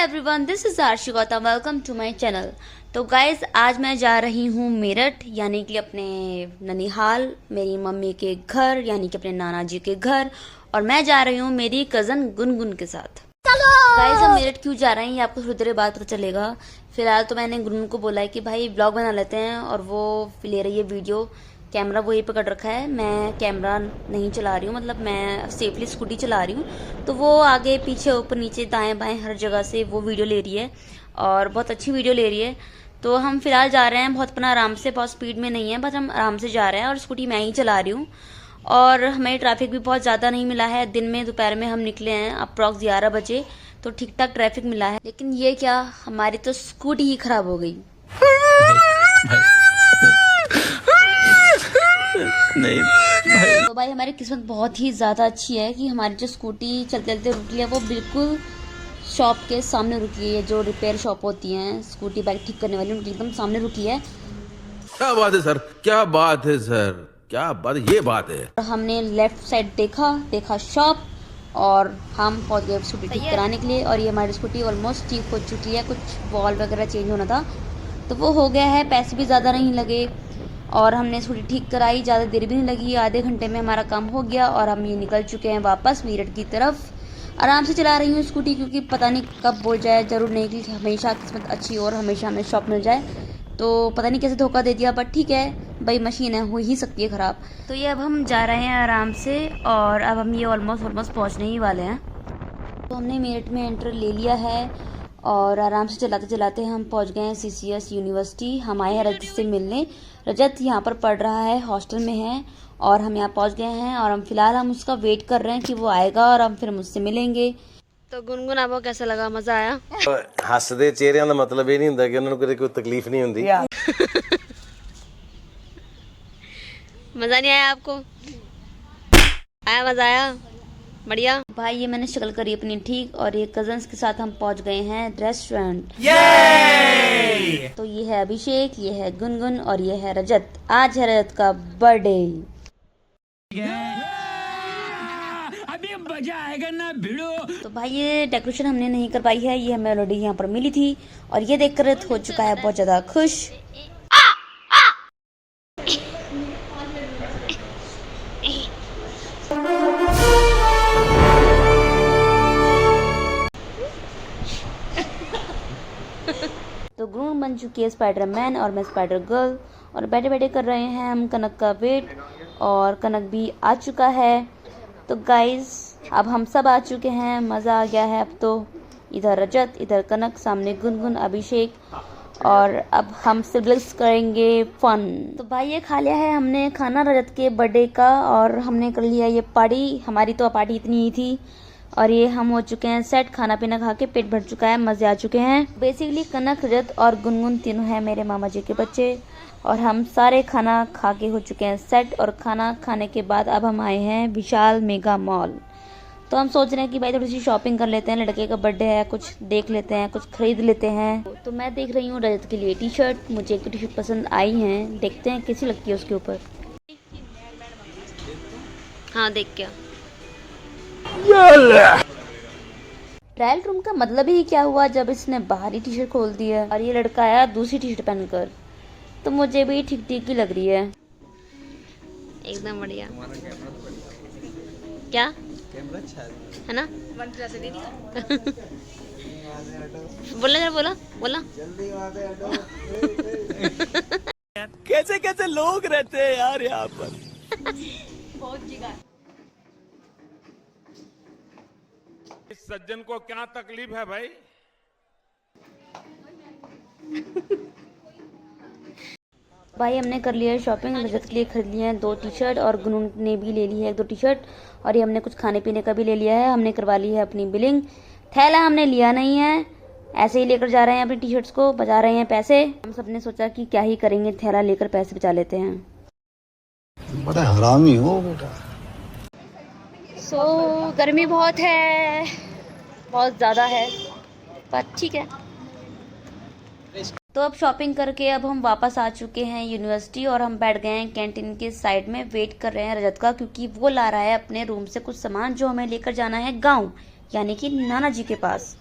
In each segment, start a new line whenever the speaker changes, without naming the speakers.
Everyone, this is Aarshi Gautam. Welcome to my channel. तो guys, आज मैं जा रही हूँ मेरठ, यानी कि अपने ननिहाल, मेरी मम्मी के घर, यानी कि अपने नाना जी के घर। और मैं जा रही हूँ मेरी कज़न गुनगुन के साथ। गाइज, हम मेरठ क्यों जा रहे हैं ये आपको थोड़ी देर बाद पता चलेगा। फिलहाल तो मैंने गुनगुन को बोला है कि भाई ब्लॉग बना लेते हैं, और वो ले रही है वीडियो। कैमरा वही पकड़ रखा है, मैं कैमरा नहीं चला रही हूँ, मतलब मैं सेफली स्कूटी चला रही हूँ। तो वो आगे पीछे ऊपर नीचे दाएं बाएं हर जगह से वो वीडियो ले रही है, और बहुत अच्छी वीडियो ले रही है। तो हम फिलहाल जा रहे हैं बहुत अपना आराम से, बहुत स्पीड में नहीं है, बस हम आराम से जा रहे हैं, और स्कूटी मैं ही चला रही हूँ। और हमें ट्रैफिक भी बहुत ज़्यादा नहीं मिला है। दिन में दोपहर में हम निकले हैं अप्रॉक्स 11 बजे, तो ठीक ठाक ट्रैफिक मिला है। लेकिन ये क्या, हमारी तो स्कूटी ही खराब हो गई। नहीं तो भाई, हमारी किस्मत बहुत ही ज़्यादा अच्छी है कि हमारी जो स्कूटी चलते चलते रुकी है वो बिल्कुल शॉप के सामने रुकी है। जो रिपेयर शॉप होती हैं स्कूटी बाइक ठीक करने वाली, उनके एकदम सामने रुकी है।
क्या बात है सर, क्या बात है सर, क्या बात, ये बात है।
हमने लेफ्ट साइड देखा शॉप, और हम पहुंच गए स्कूटी ठीक कराने के लिए। और ये हमारी स्कूटी ऑलमोस्ट ठीक हो चुकी है। कुछ वॉल वगैरह चेंज होना था तो वो हो गया है, पैसे भी ज़्यादा नहीं लगे, और हमने स्कूटी ठीक कराई, ज़्यादा देर भी नहीं लगी, आधे घंटे में हमारा काम हो गया। और हम ये निकल चुके हैं वापस मेरठ की तरफ। आराम से चला रही हूँ स्कूटी, क्योंकि पता नहीं कब बोल जाए, जरूर नहीं कि हमेशा किस्मत अच्छी और हमेशा हमें शॉप मिल जाए। तो पता नहीं कैसे धोखा दे दिया, बट ठीक है भाई, मशीन है, हो ही सकती है ख़राब। तो ये अब हम जा रहे हैं आराम से, और अब हम ये ऑलमोस्ट पहुँचने ही वाले हैं। तो हमने मेरठ में एंटर ले लिया है, और आराम से चलाते चलाते हम पहुंच गए हैं CCS यूनिवर्सिटी। हम आए हैं रजत से मिलने। रजत यहाँ पर पढ़ रहा है, हॉस्टल में है, और हम यहाँ पहुंच गए हैं। और हम फिलहाल उसका वेट कर रहे हैं कि वो आएगा और हम फिर मुझसे मिलेंगे। तो गुनगुन, आपको कैसा लगा, मजा आया?
हसदे चेहरिਆਂ ਦਾ मतलब ਇਹ ਨਹੀਂ ਹੁੰਦਾ ਕਿ ਉਹਨਾਂ ਨੂੰ ਕੋਈ तकलीफ नहीं ਹੁੰਦੀ।
मजा नहीं आया आपको? आया, मजा आया, बढ़िया। भाई, ये मैंने शक्ल करी अपनी ठीक, और ये कजन्स के साथ हम पहुंच गए हैं रेस्टोरेंट। तो ये है अभिषेक, ये है गुनगुन, और ये है रजत। आज है रजत का बर्थडे। अभी मजा आएगा ना भिड़ो। तो भाई, ये डेकोरेशन हमने नहीं करवाई है, ये हमें ऑलरेडी यहाँ पर मिली थी, और ये देखकर रजत हो चुका है बहुत ज्यादा खुश। तो गुनगुन बन चुकी है स्पाइडरमैन, और मैं स्पाइडर गर्ल, और बैठे बैठे कर रहे हैं हम कनक का वेट, और कनक भी आ चुका है। तो गाइज, अब हम सब आ चुके हैं, मज़ा आ गया है अब तो। इधर रजत, इधर कनक, सामने गुनगुन, अभिषेक, और अब हम सिबलिंग्स करेंगे फन। तो भाई, ये खा लिया है हमने खाना रजत के बर्थडे का, और हमने कर लिया ये पार्टी। हमारी तो पार्टी इतनी ही थी, और ये हम हो चुके हैं सेट। खाना पीना खा के पेट भर चुका है, मजे आ चुके हैं। बेसिकली कनक, रजत और गुनगुन तीनों हैं मेरे मामा जी के बच्चे, और हम सारे खाना खा के हो चुके हैं सेट। और खाना खाने के बाद अब हम आए हैं विशाल मेगा मॉल। तो हम सोच रहे हैं कि भाई थोड़ी सी शॉपिंग कर लेते हैं, लड़के का बर्थडे है, कुछ देख लेते हैं, कुछ खरीद लेते हैं। तो मैं देख रही हूँ रजत के लिए टी-शर्ट। मुझे एक टी-शर्ट पसंद आई है, देखते हैं कैसी लगती है उसके ऊपर। हाँ, देख क्या ट्रायल रूम का मतलब ही क्या हुआ जब इसने बाहरी टी-शर्ट खोल दी है, और ये लड़का आया दूसरी टी-शर्ट पहनकर। तो मुझे भी ठीक ठीक ही लग रही है, एकदम बढ़िया। क्या कैमरा अच्छा है ना? बोला जरा, बोला
कैसे कैसे लोग रहते हैं यार यहाँ पर।
बहुत जिगर।
इस सज्जन को क्या तकलीफ है भाई?
भाई, हमने कर लिया है शॉपिंग। रजत के लिए खरीद लिए हैं 2 टी-शर्ट, और गुनगुन ने भी ले ली है 1-2 टी-शर्ट, और ये हमने कुछ खाने पीने का भी ले लिया है। हमने करवा ली है अपनी बिलिंग। थैला हमने लिया नहीं है, ऐसे ही लेकर जा रहे हैं अपनी टी-शर्ट्स को, बचा रहे हैं पैसे। हम सबने सोचा कि क्या ही करेंगे, थैला लेकर पैसे बचा लेते हैं।
बड़ा हरामी हो बेटा।
गर्मी बहुत है, बहुत ज़्यादा है, पर ठीक है। तो अब शॉपिंग करके अब हम वापस आ चुके हैं यूनिवर्सिटी, और हम बैठ गए हैं कैंटीन के साइड में, वेट कर रहे हैं रजत का, क्योंकि वो ला रहा है अपने रूम से कुछ सामान जो हमें लेकर जाना है गांव, यानी कि नाना जी के पास।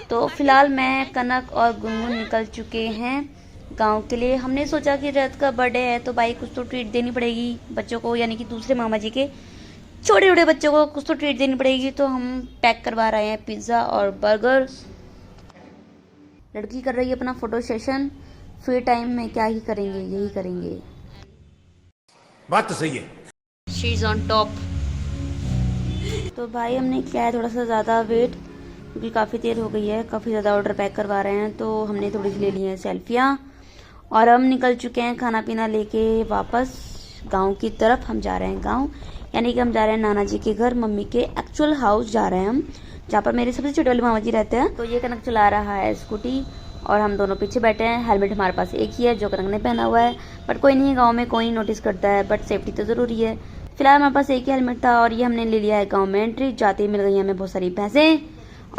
तो फिलहाल मैं, कनक और गुनगुन निकल चुके हैं गांव के लिए। हमने सोचा कि रथ का बर्थडे है तो भाई कुछ तो ट्रीट देनी पड़ेगी बच्चों को, यानी कि दूसरे मामा जी के छोटे छोटे बच्चों को कुछ तो ट्रीट देनी पड़ेगी। तो हम पैक करवा रहे हैं पिज़्ज़ा और बर्गर। लड़की कर रही है अपना फोटो सेशन। फ्री टाइम में क्या ही करेंगे, यही करेंगे।
बात तो सही है।
She is on top. तो भाई हमने किया है थोड़ा सा ज़्यादा वेट, क्योंकि काफ़ी देर हो गई है, काफ़ी ज़्यादा ऑर्डर पैक करवा रहे हैं। तो हमने थोड़ी सी ले ली हैं सेल्फियाँ और हम निकल चुके हैं खाना पीना लेके वापस गांव की तरफ। हम जा रहे हैं गांव, यानी कि हम जा रहे हैं नाना जी के घर, मम्मी के एक्चुअल हाउस जा रहे हैं हम, जहाँ पर मेरे सबसे छोटे वाले मामा जी रहते हैं। तो ये कनक चला रहा है स्कूटी और हम दोनों पीछे बैठे हैं। हेलमेट हमारे पास एक ही है जो कनक ने पहना हुआ है, बट कोई नहीं, गाँव में कोई नोटिस करता है, बट सेफ्टी तो ज़रूरी है। फिलहाल हमारे पास एक ही हेलमेट था और ये हमने ले लिया है गाँव में एंट्री। जाते ही मिल गई हमें बहुत सारी भैंसें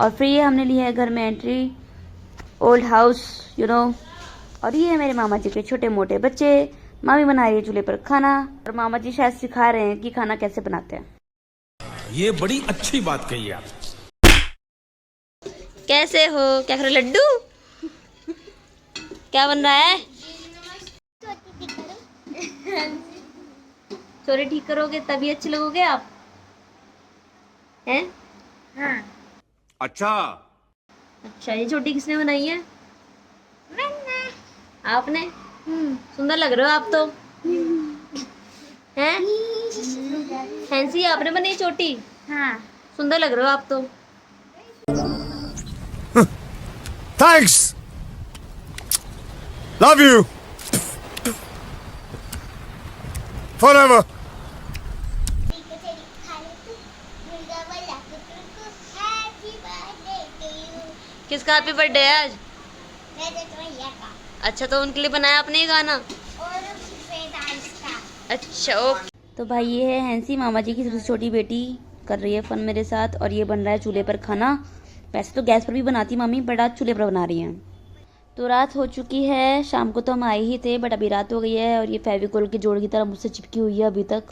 और फ्री हमने लिया है घर में entry, old house you know. और ये है मेरे मामा जी के छोटे मोटे बच्चे। मामी बना रही है चूल्हे पर खाना और मामा जी शायद सिखा रहे हैं कि खाना कैसे बनाते हैं।
ये बड़ी अच्छी बात कही आप।
कैसे हो, क्या कर रहे हो लड्डू? क्या बन रहा है? चोरी ठीक करोगे तभी अच्छे लगोगे आप हैं?
हाँ।
अच्छा
अच्छा, ये छोटी किसने बनाई है? आपने? सुंदर लग रहे हो आप तो। हैं? हैंसी आपने बनाई छोटी?
हाँ।
सुंदर लग रहे हो आप तो।
Thanks. Love you. Forever.
किसका हैप्पी बर्थडे है आज? अच्छा, तो उनके लिए बनाया आपने ये गाना? अच्छा ओके। तो भाई ये है हैंसी, मामा जी की सबसे छोटी बेटी, कर रही है फन मेरे साथ। और ये बन रहा है चूल्हे पर खाना। वैसे तो गैस पर भी बनाती मम्मी, बट आज चूल्हे पर बना रही हैं। तो रात हो चुकी है, शाम को तो हम आए ही थे, बट अभी रात हो गई है और ये फेविकोल के जोड़ की तरह मुझसे चिपकी हुई है अभी तक।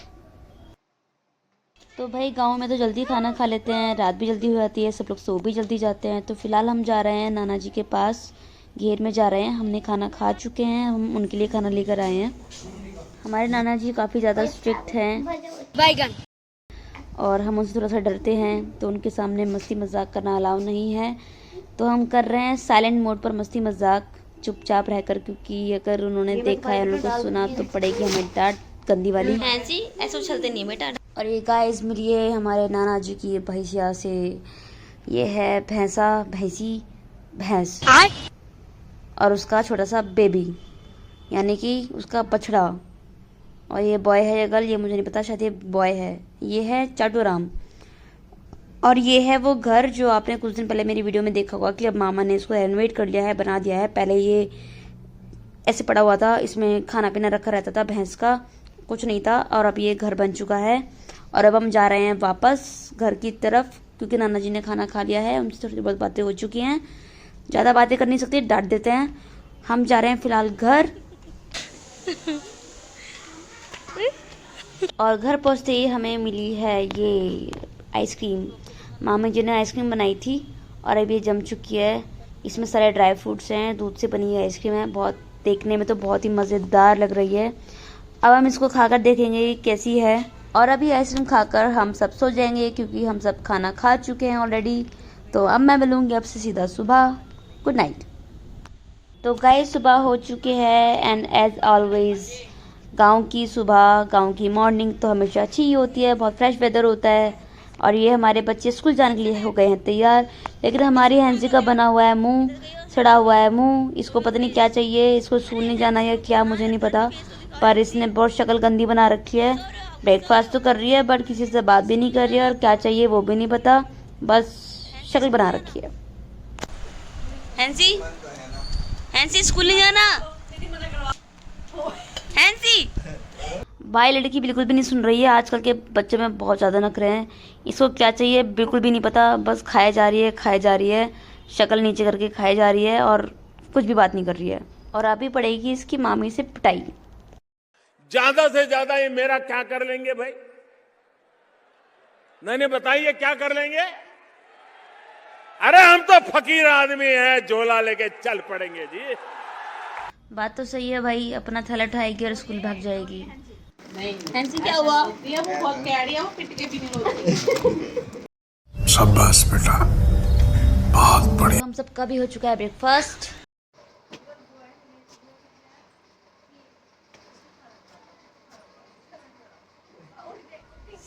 तो भाई गांव में तो जल्दी खाना खा लेते हैं, रात भी जल्दी हो जाती है, सब लोग सो भी जल्दी जाते हैं। तो फिलहाल हम जा रहे हैं नाना जी के पास, घेर में जा रहे हैं। हमने खाना खा चुके हैं, हम उनके लिए खाना लेकर आए हैं। हमारे नाना जी काफ़ी ज़्यादा स्ट्रिक्ट हैं
बैगन।
और हम उनसे थोड़ा सा डरते हैं, तो उनके सामने मस्ती मजाक करना अलाउ नहीं है। तो हम कर रहे हैं साइलेंट मोड पर मस्ती मजाक, चुपचाप रहकर, क्योंकि अगर उन्होंने देखा है, उनको सुना तो पड़ेगी हमें डांट गंदी वाली। ऐसी ऐसे उछलते नहीं बेटा। और ये गाइस मिलिए हमारे नाना जी की भैंसिया से। ये है भैंस और उसका छोटा सा बेबी, यानी कि उसका बछड़ा। और ये बॉय है या गर्ल ये मुझे नहीं पता, शायद ये बॉय है। ये है चाटूराम। और ये है वो घर जो आपने कुछ दिन पहले मेरी वीडियो में देखा होगा कि अब मामा ने इसको रेनोवेट कर लिया है, बना दिया है। पहले ये ऐसे पड़ा हुआ था, इसमें खाना पीना रखा रहता था भैंस का, कुछ नहीं था। और अब ये घर बन चुका है और अब हम जा रहे हैं वापस घर की तरफ, क्योंकि नाना जी ने खाना खा लिया है, उनसे थोड़ी बहुत बातें हो चुकी हैं। ज़्यादा बातें कर नहीं सकती, डांट देते हैं। हम जा रहे हैं फिलहाल घर। और घर पहुंचते ही हमें मिली है ये आइसक्रीम। मामा जी ने आइसक्रीम बनाई थी और अब ये जम चुकी है। इसमें सारे ड्राई फ्रूट्स हैं, दूध से बनी हुई आइसक्रीम है, बहुत देखने में तो बहुत ही मज़ेदार लग रही है। अब हम इसको खाकर देखेंगे कैसी है। और अभी आइसक्रीम खाकर हम सब सो जाएंगे, क्योंकि हम सब खाना खा चुके हैं ऑलरेडी। तो अब मैं मिलूँगी आपसे सीधा सुबह। Good night. तो गाइस सुबह हो चुकी है एंड एज ऑलवेज गांव की सुबह, गांव की मॉर्निंग तो हमेशा अच्छी ही होती है, बहुत फ्रेश वेदर होता है। और ये हमारे बच्चे स्कूल जाने के लिए हो गए हैं तैयार, लेकिन हमारी हैंसी का बना हुआ है मुंह, सड़ा हुआ है मुंह। इसको पता नहीं क्या चाहिए, इसको स्कूल नहीं जाना या क्या मुझे नहीं पता, पर इसने बहुत शक्ल गंदी बना रखी है। ब्रेकफास्ट तो कर रही है बट किसी से बात भी नहीं कर रही है, और क्या चाहिए वो भी नहीं पता, बस शक्ल बना रखी है। हैंसी स्कूल नहीं जाना। हैंसी भाई लड़की बिल्कुल भी नहीं सुन रही है। आजकल के बच्चे में बहुत ज़्यादा नखरे हैं, इसको क्या चाहिए बिल्कुल भी नहीं पता, बस खाए जा रही है, शक्ल नीचे करके खाए जा रही है और कुछ भी बात नहीं कर रही है। और अभी पड़ेगी इसकी मामी से पिटाई।
ज्यादा से ज्यादा ये मेरा क्या कर लेंगे भाई? नहीं बताइए क्या कर लेंगे?
अरे हम तो फकीर आदमी हैं, झोला लेके चल पड़ेंगे जी।
बात तो सही है भाई, अपना थैला उठाएगी और स्कूल भाग जाएगी।
हैंसी क्या हुआ? वो बहुत प्यारी है, वो पिट के भी नहीं रोती।
शाबाश बेटा, बहुत बढ़िया।
हम सबका भी हो चुका है ब्रेकफास्ट।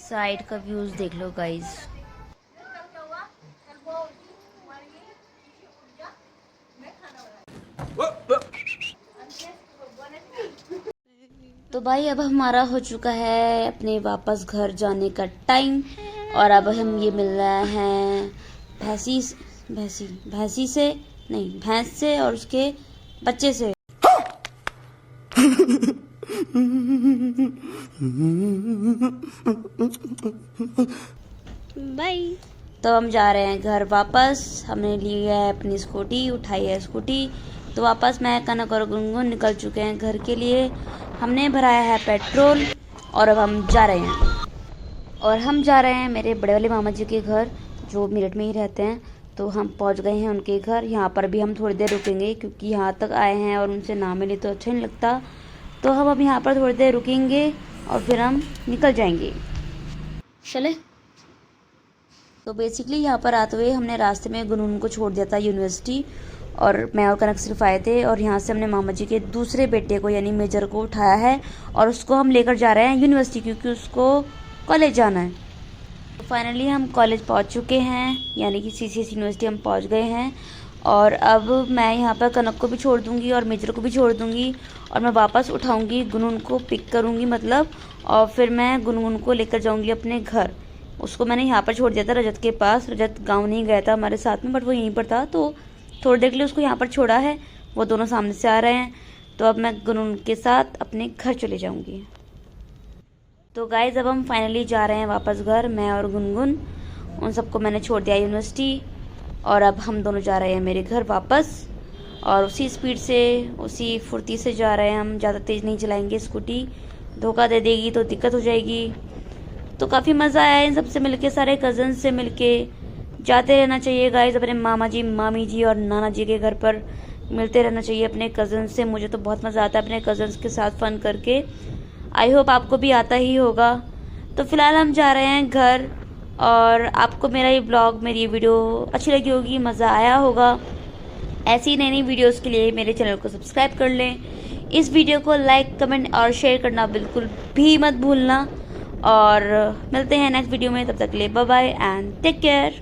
साइड का व्यूज देख लो गाइस। तो भाई अब हमारा हो चुका है अपने वापस घर जाने का टाइम, और अब हम ये मिल रहे हैं भैंसी से नहीं, भैंस से और उसके बच्चे से।
बाय।
तो हम जा रहे हैं घर वापस। हमने लिया है अपनी स्कूटी, उठाई है स्कूटी। तो वापस मैं, कनक और गुनगुन निकल चुके हैं घर के लिए। हमने भराया है पेट्रोल और अब हम जा रहे हैं मेरे बड़े वाले मामा जी के घर, जो मेरठ में ही रहते हैं। तो हम पहुंच गए हैं उनके घर। यहाँ पर भी हम थोड़ी देर रुकेंगे, क्योंकि यहाँ तक आए हैं और उनसे ना मिले तो अच्छा नहीं लगता। तो हम अब यहाँ पर थोड़ी देर रुकेंगे और फिर हम निकल जाएंगे। चले। तो बेसिकली यहाँ पर आते हुए हमने रास्ते में गुनगुन को छोड़ दिया था यूनिवर्सिटी, और मैं और कनक सिर्फ आए थे। और यहाँ से हमने मामा जी के दूसरे बेटे को यानी मेजर को उठाया है और उसको हम लेकर जा रहे हैं यूनिवर्सिटी, क्योंकि उसको कॉलेज जाना है। तो फाइनली हम कॉलेज पहुँच चुके हैं, यानी कि CCS यूनिवर्सिटी हम पहुँच गए हैं। और अब मैं यहाँ पर कनक को भी छोड़ दूँगी और मेजर को भी छोड़ दूँगी, और मैं वापस उठाऊँगी, गुनगुन को पिक करूँगी मतलब, और फिर मैं गुनगुन को लेकर जाऊँगी अपने घर। उसको मैंने यहाँ पर छोड़ दिया था रजत के पास। रजत गाँव नहीं गया था हमारे साथ में, बट वो यहीं पर था, तो थोड़ी देर के लिए उसको यहाँ पर छोड़ा है। वो दोनों सामने से आ रहे हैं। तो अब मैं गुनगुन के साथ अपने घर चले जाऊँगी। तो गाइज अब हम फाइनली जा रहे हैं वापस घर, मैं और गुनगुन। उन सबको मैंने छोड़ दिया यूनिवर्सिटी, और अब हम दोनों जा रहे हैं मेरे घर वापस। और उसी स्पीड से, उसी फुर्ती से जा रहे हैं हम। ज़्यादा तेज़ नहीं चलाएंगे, स्कूटी धोखा दे देगी तो दिक्कत हो जाएगी। तो काफ़ी मज़ा आया इन सबसे मिलके, सारे कज़न से मिलके। जाते रहना चाहिए गाइस अपने मामा जी, मामी जी और नाना जी के घर पर, मिलते रहना चाहिए अपने कज़न से। मुझे तो बहुत मज़ा आता है अपने कज़न्स के साथ फ़न करके। आई होप आपको भी आता ही होगा। तो फ़िलहाल हम जा रहे हैं घर, और आपको मेरा ये ब्लॉग, मेरी ये वीडियो अच्छी लगी होगी, मज़ा आया होगा। ऐसी नई नई वीडियोज़ के लिए मेरे चैनल को सब्सक्राइब कर लें। इस वीडियो को लाइक, कमेंट और शेयर करना बिल्कुल भी मत भूलना। और मिलते हैं नेक्स्ट वीडियो में, तब तक के लिए bye bye and take care.